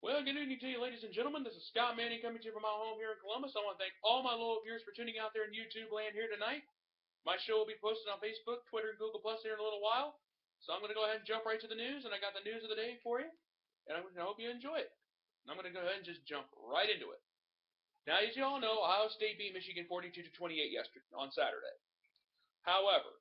Well, good evening to you, ladies and gentlemen. This is Scott Manning coming to you from my home here in Columbus. I want to thank all my loyal viewers for tuning out there in YouTube land here tonight. My show will be posted on Facebook, Twitter, and Google Plus here in a little while. So I'm going to go ahead and jump right to the news, and I got the news of the day for you, and I hope you enjoy it. And I'm going to go ahead and just jump right into it. Now, as you all know, Ohio State beat Michigan 42-28 yesterday on Saturday. However,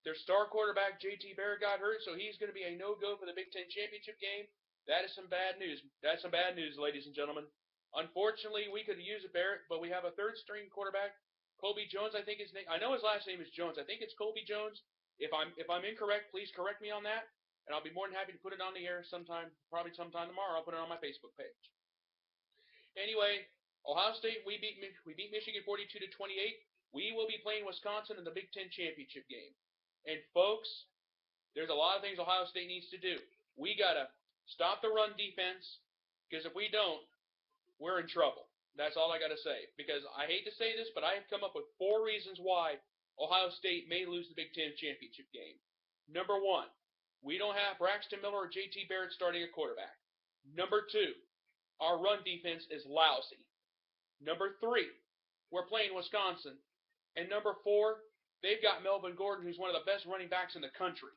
their star quarterback J.T. Barrett got hurt, so he's going to be a no-go for the Big Ten championship game. That is some bad news. That's some bad news, ladies and gentlemen. Unfortunately, we could use a Barrett, but we have a third-string quarterback, Colby Jones. I think his name. I know his last name is Jones. I think it's Colby Jones. If I'm incorrect, please correct me on that, and I'll be more than happy to put it on the air sometime, probably sometime tomorrow. I'll put it on my Facebook page. Anyway, Ohio State we beat Michigan 42-28. We will be playing Wisconsin in the Big Ten championship game. And folks, there's a lot of things Ohio State needs to do. We gotta stop the run defense, because if we don't, we're in trouble. That's all I gotta say. Because I hate to say this, but I have come up with 4 reasons why Ohio State may lose the Big Ten championship game. Number 1, we don't have Braxton Miller or J.T. Barrett starting at quarterback. Number 2, our run defense is lousy. Number 3, we're playing Wisconsin. And number 4, they've got Melvin Gordon, who's one of the best running backs in the country.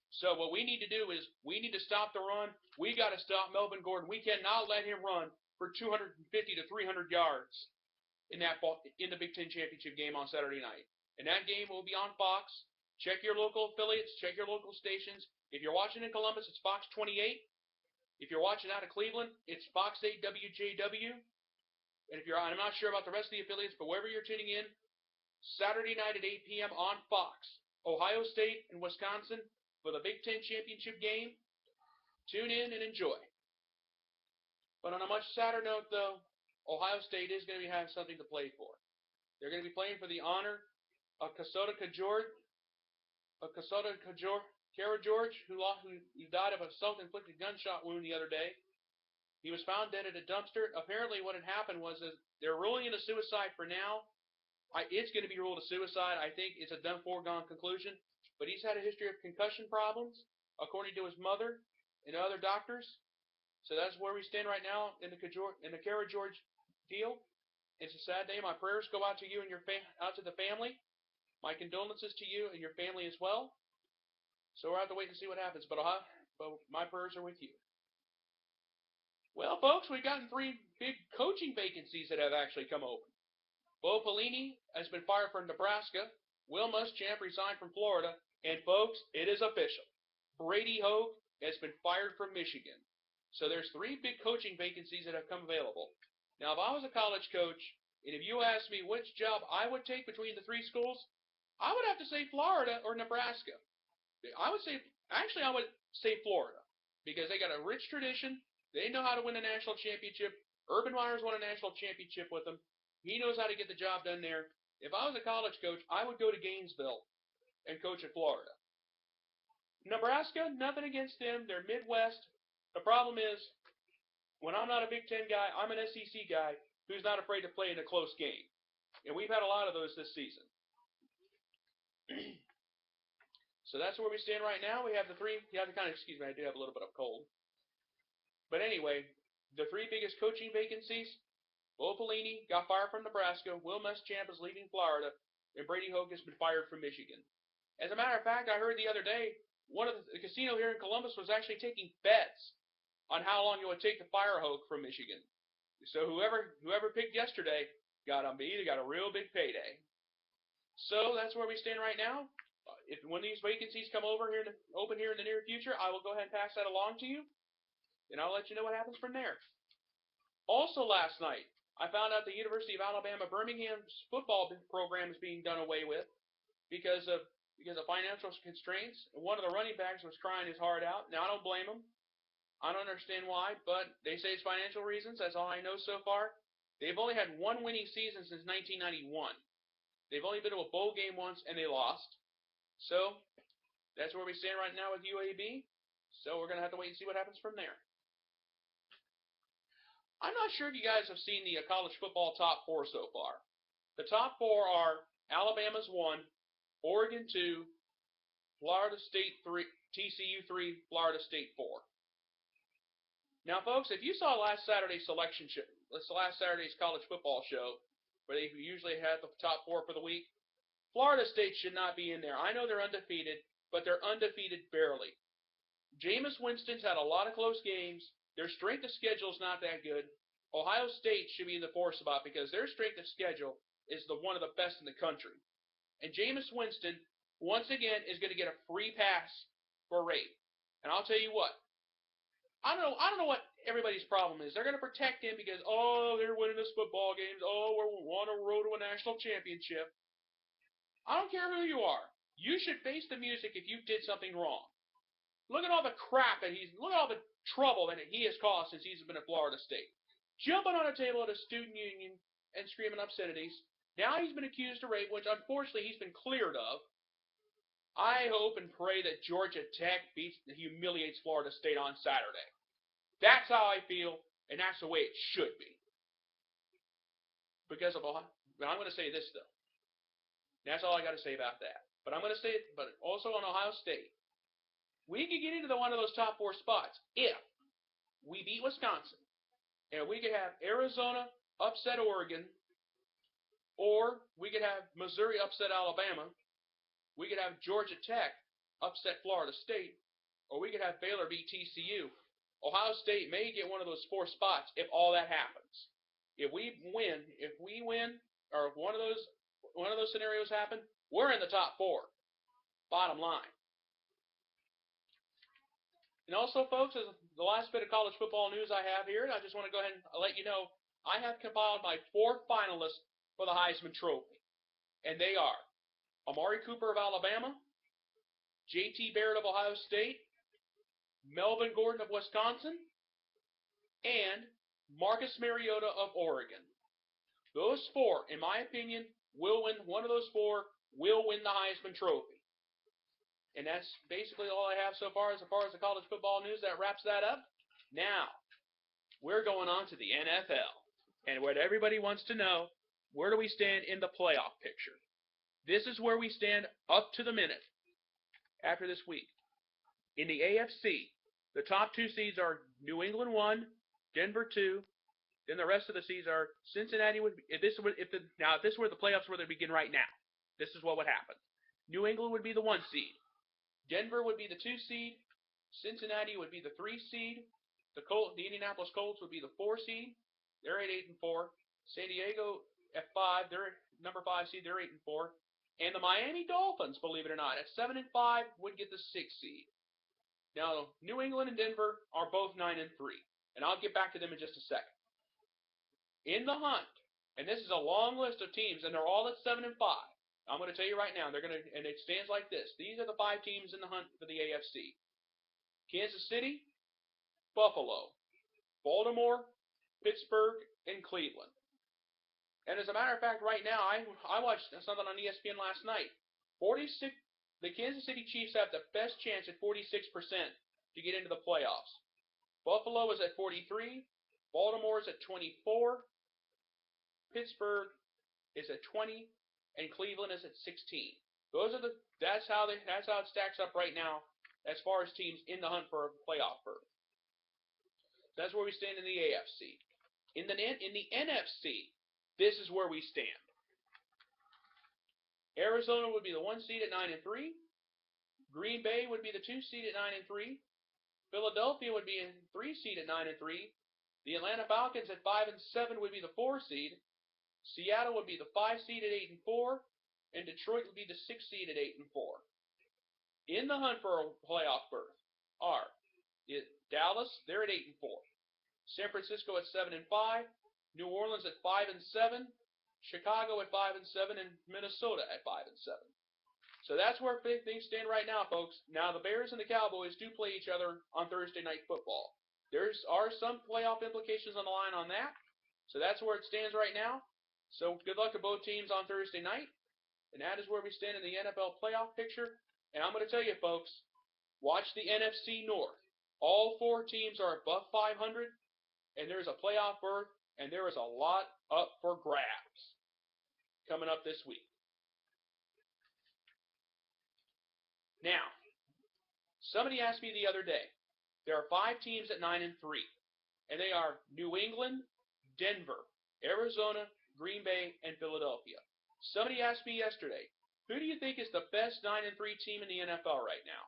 So what we need to do is we need to stop the run. We got to stop Melvin Gordon. We cannot let him run for 250 to 300 yards in the Big Ten championship game on Saturday night. And that game will be on Fox. Check your local affiliates. Check your local stations. If you're watching in Columbus, it's Fox 28. If you're watching out of Cleveland, it's Fox 8 WJW. And I'm not sure about the rest of the affiliates, but wherever you're tuning in, Saturday night at 8 p.m. on Fox, Ohio State and Wisconsin for the Big Ten championship game. Tune in and enjoy. But on a much sadder note, though, Ohio State is going to have something to play for. They're going to be playing for the honor of Kara George, who died of a self-inflicted gunshot wound the other day. He was found dead at a dumpster. Apparently what had happened was that they're ruling it a suicide for now. It's going to be ruled a suicide. I think it's a done foregone conclusion. But he's had a history of concussion problems, according to his mother and other doctors. So that's where we stand right now in the Kara George deal. It's a sad day. My prayers go out to you and out to the family. My condolences to you and your family as well. So we'll have to wait and see what happens. But my prayers are with you. Well, folks, we've gotten 3 big coaching vacancies that have actually come open. Bo Pelini has been fired from Nebraska. Will Muschamp resigned from Florida. And, folks, it is official. Brady Hoke has been fired from Michigan. So there's 3 big coaching vacancies that have come available. Now, if I was a college coach, and if you asked me which job I would take between the 3 schools, I would have to say Florida or Nebraska. I would say Florida, because they got a rich tradition. They know how to win a national championship. Urban Meyer's won a national championship with them. He knows how to get the job done there. If I was a college coach, I would go to Gainesville and coach at Florida. Nebraska, nothing against them. They're Midwest. The problem is, when I'm not a Big Ten guy, I'm an SEC guy who's not afraid to play in a close game. And we've had a lot of those this season. So that's where we stand right now. We have excuse me, I do have a little bit of cold. But anyway, the 3 biggest coaching vacancies: Bo Pelini got fired from Nebraska, Will Muschamp is leaving Florida, and Brady Hoke has been fired from Michigan. As a matter of fact, I heard the other day, one of the casino here in Columbus was actually taking bets on how long it would take to fire Hoke from Michigan. So whoever picked yesterday either got a real big payday. So that's where we stand right now. If one of these vacancies come open here in the near future, I will go ahead and pass that along to you, and I'll let you know what happens from there. Also last night, I found out the University of Alabama Birmingham's football program is being done away with because of financial constraints. One of the running backs was crying his heart out. Now, I don't blame him. I don't understand why, but they say it's financial reasons. That's all I know so far. They've only had 1 winning season since 1991. They've only been to a bowl game once, and they lost. So that's where we stand right now with UAB. So we're going to have to wait and see what happens from there. I'm not sure if you guys have seen the college football top 4 so far. The top 4 are Alabama's 1, Oregon 2, Florida State 3, TCU 3, Florida State 4. Now, folks, if you saw last Saturday's last Saturday's college football show, where they usually have the top 4 for the week, Florida State should not be in there. I know they're undefeated, but they're undefeated barely. Jameis Winston's had a lot of close games. Their strength of schedule is not that good. Ohio State should be in the 4 spot because their strength of schedule is one of the best in the country. And Jameis Winston, once again, is going to get a free pass for rape. And I'll tell you what, I don't know what everybody's problem is. They're going to protect him because, they're winning us football games. We're on a road to a national championship. I don't care who you are. You should face the music if you did something wrong. Look at all the crap look at all the trouble that he has caused since he's been at Florida State. Jumping on a table at a student union and screaming obscenities. Now he's been accused of rape, which unfortunately he's been cleared of. I hope and pray that Georgia Tech humiliates Florida State on Saturday. That's how I feel, and that's the way it should be. Because of Ohio. But I'm going to say this, though. That's all I got to say about that. But I'm going to say it, but also on Ohio State. We could get into one of those top 4 spots if we beat Wisconsin. And we could have Arizona upset Oregon, or we could have Missouri upset Alabama. We could have Georgia Tech upset Florida State, or we could have Baylor beat TCU. Ohio State may get one of those 4 spots if all that happens. If we win, or if one of those scenarios happen, we're in the top 4. Bottom line. And also, folks, as the last bit of college football news I have here, I just want to go ahead and let you know I have compiled my 4 finalists for the Heisman Trophy. And they are Amari Cooper of Alabama, J.T. Barrett of Ohio State, Melvin Gordon of Wisconsin, and Marcus Mariota of Oregon. Those 4, in my opinion, will win. One of those 4 will win the Heisman Trophy. And that's basically all I have so far as the college football news. That wraps that up. Now, we're going on to the NFL. And what everybody wants to know, where do we stand in the playoff picture? This is where we stand up to the minute after this week. In the AFC, the top 2 seeds are New England 1, Denver 2. Then the rest of the seeds are Cincinnati. If this were the playoffs were to begin right now, this is what would happen. New England would be the 1 seed. Denver would be the 2 seed. Cincinnati would be the 3 seed. The Indianapolis Colts would be the 4 seed. They're at 8-4. San Diego at 5. They're number 5 seed. They're 8-4. And the Miami Dolphins, believe it or not, at 7-5 would get the 6th seed. Now, New England and Denver are both 9-3, and I'll get back to them in just a second. In the hunt, and this is a long list of teams, and they're all at 7-5. I'm going to tell you right now, and it stands like this. These are the 5 teams in the hunt for the AFC: Kansas City, Buffalo, Baltimore, Pittsburgh, and Cleveland. And as a matter of fact, right now, I watched something on ESPN last night. The Kansas City Chiefs have the best chance at 46% to get into the playoffs. Buffalo is at 43. Baltimore is at 24. Pittsburgh is at 20, and Cleveland is at 16. That's how it stacks up right now as far as teams in the hunt for a playoff berth. That's where we stand in the AFC. In the NFC, this is where we stand. Arizona would be the 1 seed at 9-3. Green Bay would be the 2 seed at 9-3. Philadelphia would be a 3 seed at 9-3. The Atlanta Falcons at 5-7 would be the 4 seed. Seattle would be the 5 seed at 8-4. And Detroit would be the 6 seed at 8-4. In the hunt for a playoff berth are Dallas, they're at 8-4. San Francisco at 7-5. New Orleans at 5-7. Chicago at 5-7, and Minnesota at 5-7. So that's where things stand right now, folks. Now the Bears and the Cowboys do play each other on Thursday Night Football. There are some playoff implications on the line on that. So that's where it stands right now. So good luck to both teams on Thursday night. And that is where we stand in the NFL playoff picture. And I'm going to tell you, folks, watch the NFC North. All 4 teams are above 500, and there's a playoff berth, and there is a lot up for grabs coming up this week. Now, somebody asked me the other day, there are 5 teams at 9-3. And they are New England, Denver, Arizona, Green Bay, and Philadelphia. Somebody asked me yesterday, who do you think is the best 9-3 team in the NFL right now?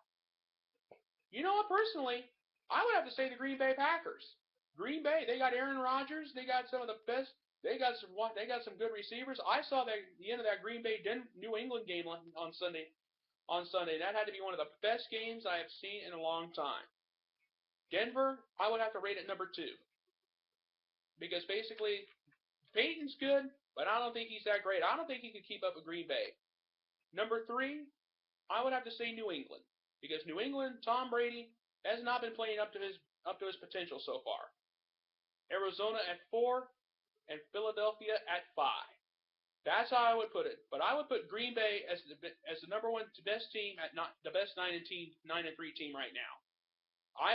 You know what, personally, I would have to say the Green Bay Packers. Green Bay, they got Aaron Rodgers, they got some of the best, they got some good receivers. I saw the end of that Green Bay New England game on Sunday. That had to be one of the best games I have seen in a long time. Denver, I would have to rate it number 2. Because basically, Peyton's good, but I don't think he's that great. I don't think he could keep up with Green Bay. Number 3, I would have to say New England. Because New England, Tom Brady, has not been playing up to his potential so far. Arizona at 4, and Philadelphia at 5. That's how I would put it. But I would put Green Bay as the number 1 best team, at not the best 9-3 team right now.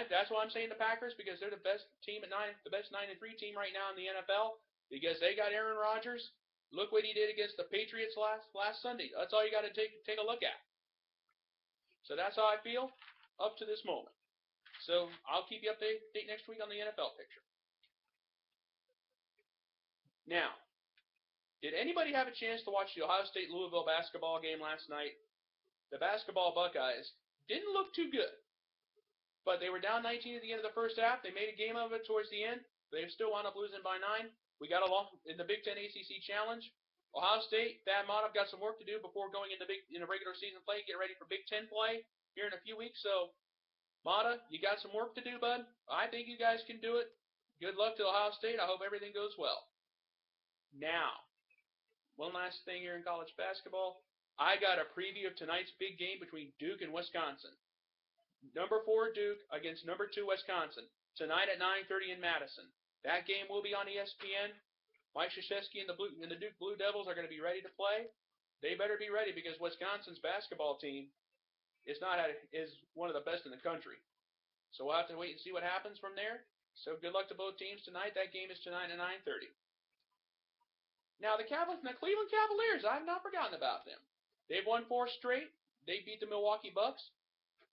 That's why I'm saying the Packers, because they're the best team at 9, the best 9-3 team right now in the NFL, because they got Aaron Rodgers. Look what he did against the Patriots last Sunday. That's all you got to take a look at. So that's how I feel up to this moment. So I'll keep you updated next week on the NFL picture. Now, did anybody have a chance to watch the Ohio State-Louisville basketball game last night? The basketball Buckeyes didn't look too good, but they were down 19 at the end of the first half. They made a game of it towards the end. They still wound up losing by 9. We got along in the Big Ten ACC Challenge. Ohio State, Thad Matta got some work to do before going into regular season play. Get ready for Big Ten play here in a few weeks. So, Matta, you got some work to do, bud. I think you guys can do it. Good luck to Ohio State. I hope everything goes well. Now, one last thing here in college basketball. I got a preview of tonight's big game between Duke and Wisconsin. Number 4 Duke against number 2 Wisconsin. Tonight at 9:30 in Madison. That game will be on ESPN. Mike Krzyzewski and the Duke Blue Devils are going to be ready to play. They better be ready, because Wisconsin's basketball team is one of the best in the country. So we'll have to wait and see what happens from there. So good luck to both teams tonight. That game is tonight at 9:30. Now the Cleveland Cavaliers, I've not forgotten about them. They've won 4 straight. They beat the Milwaukee Bucks.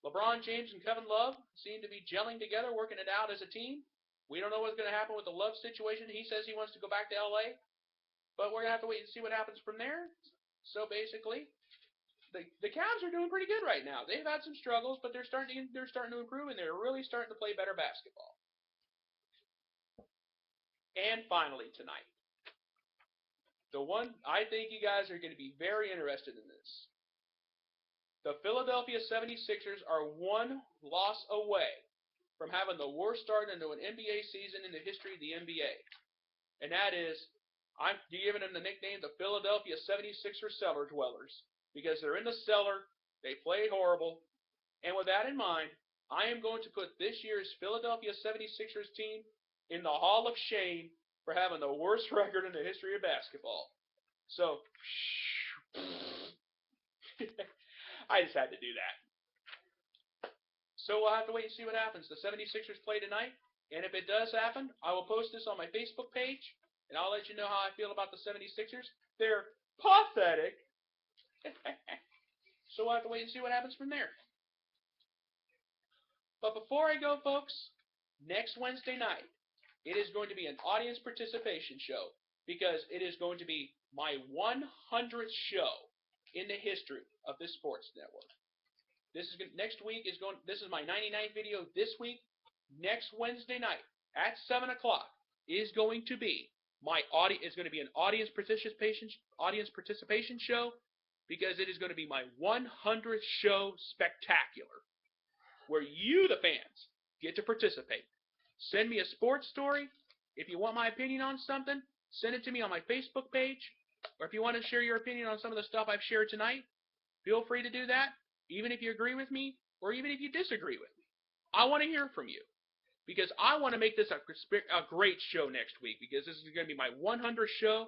LeBron James and Kevin Love seem to be gelling together, working it out as a team. We don't know what's going to happen with the Love situation. He says he wants to go back to LA, but we're going to have to wait and see what happens from there. So basically, the Cavs are doing pretty good right now. They've had some struggles, but they're starting to improve, and they're really starting to play better basketball. And finally tonight, the one I think you guys are going to be very interested in this. The Philadelphia 76ers are 1 loss away from having the worst start into an NBA season in the history of the NBA. And that is, I'm giving them the nickname the Philadelphia 76ers cellar dwellers, because they're in the cellar, they play horrible, and with that in mind, I am going to put this year's Philadelphia 76ers team in the Hall of Shame for having the worst record in the history of basketball. So, I just had to do that. So we'll have to wait and see what happens. The 76ers play tonight, and if it does happen, I will post this on my Facebook page, and I'll let you know how I feel about the 76ers. They're pathetic. So we'll have to wait and see what happens from there. But before I go, folks, next Wednesday night, it is going to be an audience participation show, because it is going to be my 100th show in the history of this sports network. This is my 99th video this week. Next Wednesday night at 7 o'clock is going to be an audience participation show, because it is going to be my 100th show spectacular, where you, the fans, get to participate. Send me a sports story. If you want my opinion on something, send it to me on my Facebook page. Or if you want to share your opinion on some of the stuff I've shared tonight, feel free to do that, even if you agree with me or even if you disagree with me. I want to hear from you, because I want to make this a great show next week, because this is going to be my 100th show,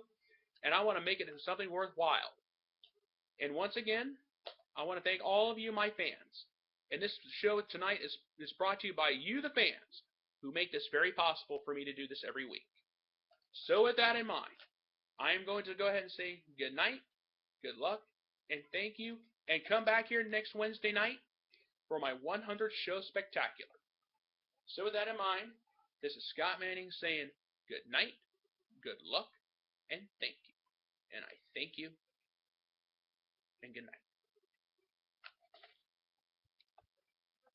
and I want to make it something worthwhile. And once again, I want to thank all of you, my fans. And this show tonight is brought to you by you, the fans, who make this very possible for me to do this every week. So with that in mind, I am going to go ahead and say good night, good luck, and thank you, and come back here next Wednesday night for my 100th show spectacular. So with that in mind, This is Scott Manning saying good night, good luck, and thank you. And I thank you, and good night.